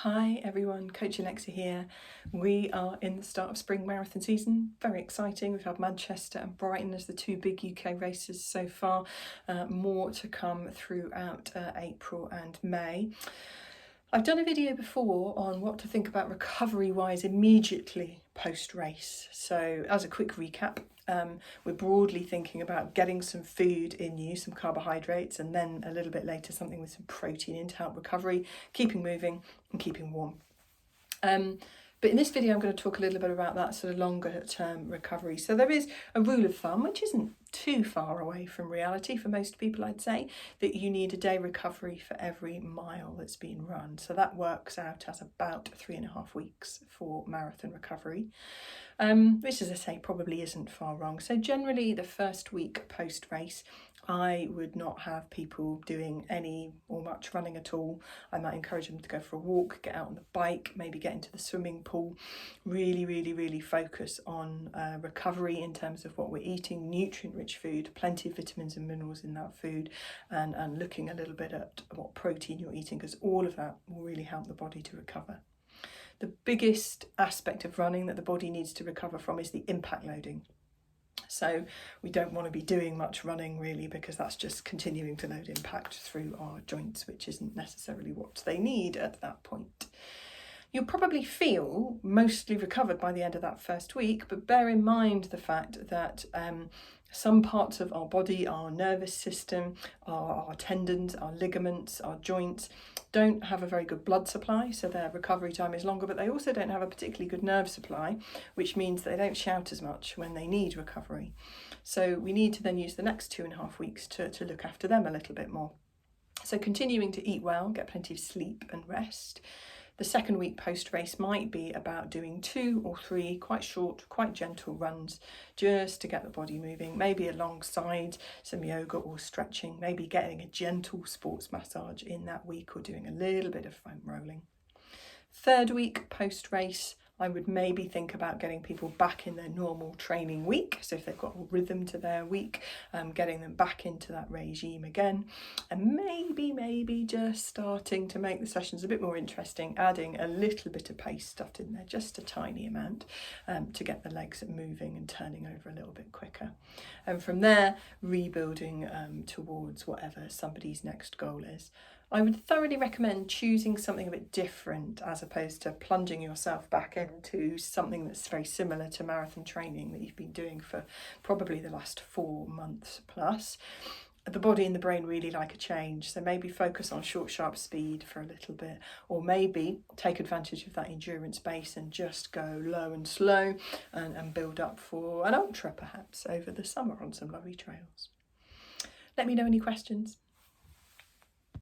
Hi everyone, Coach Alexa here. We are in the start of spring marathon season. Very exciting. We've had Manchester and Brighton as the two big UK races so far. More to come throughout April and May. I've done a video before on what to think about recovery-wise immediately post-race. So as a quick recap, we're broadly thinking about getting some food in you, some carbohydrates, and then a little bit later something with some protein in to help recovery, keeping moving and keeping warm. But in this video, I'm going to talk a little bit about that sort of longer term recovery. So there is a rule of thumb, which isn't too far away from reality for most people, I'd say, that you need a day recovery for every mile that's been run. So that works out as about 3.5 weeks for marathon recovery. Which, as I say, probably isn't far wrong. So generally the first week post-race, I would not have people doing any or much running at all. I might encourage them to go for a walk, get out on the bike, maybe get into the swimming pool, really focus on recovery in terms of what we're eating, nutrient-rich food, plenty of vitamins and minerals in that food, and looking a little bit at what protein you're eating, because all of that will really help the body to recover. The biggest aspect of running that the body needs to recover from is the impact loading. So we don't want to be doing much running really, because that's just continuing to load impact through our joints, which isn't necessarily what they need at that point. You'll probably feel mostly recovered by the end of that first week, but bear in mind the fact that some parts of our body, our nervous system, our tendons, our ligaments, our joints, don't have a very good blood supply, so their recovery time is longer, but they also don't have a particularly good nerve supply, which means they don't shout as much when they need recovery. So we need to then use the next 2.5 weeks to look after them a little bit more. So continuing to eat well, get plenty of sleep and rest. The second week post-race might be about doing 2 or 3 quite short, quite gentle runs just to get the body moving, maybe alongside some yoga or stretching, maybe getting a gentle sports massage in that week or doing a little bit of foam rolling. Third week post-race, I would maybe think about getting people back in their normal training week. So if they've got a rhythm to their week, getting them back into that regime again, and maybe just starting to make the sessions a bit more interesting, adding a little bit of pace stuffed in there, just a tiny amount, to get the legs moving and turning over a little bit quicker. And from there, rebuilding towards whatever somebody's next goal is. I would thoroughly recommend choosing something a bit different as opposed to plunging yourself back into something that's very similar to marathon training that you've been doing for probably the last 4 months plus. The body and the brain really like a change, so maybe focus on short, sharp speed for a little bit, or maybe take advantage of that endurance base and just go low and slow and build up for an ultra perhaps over the summer on some lovely trails. Let me know any questions.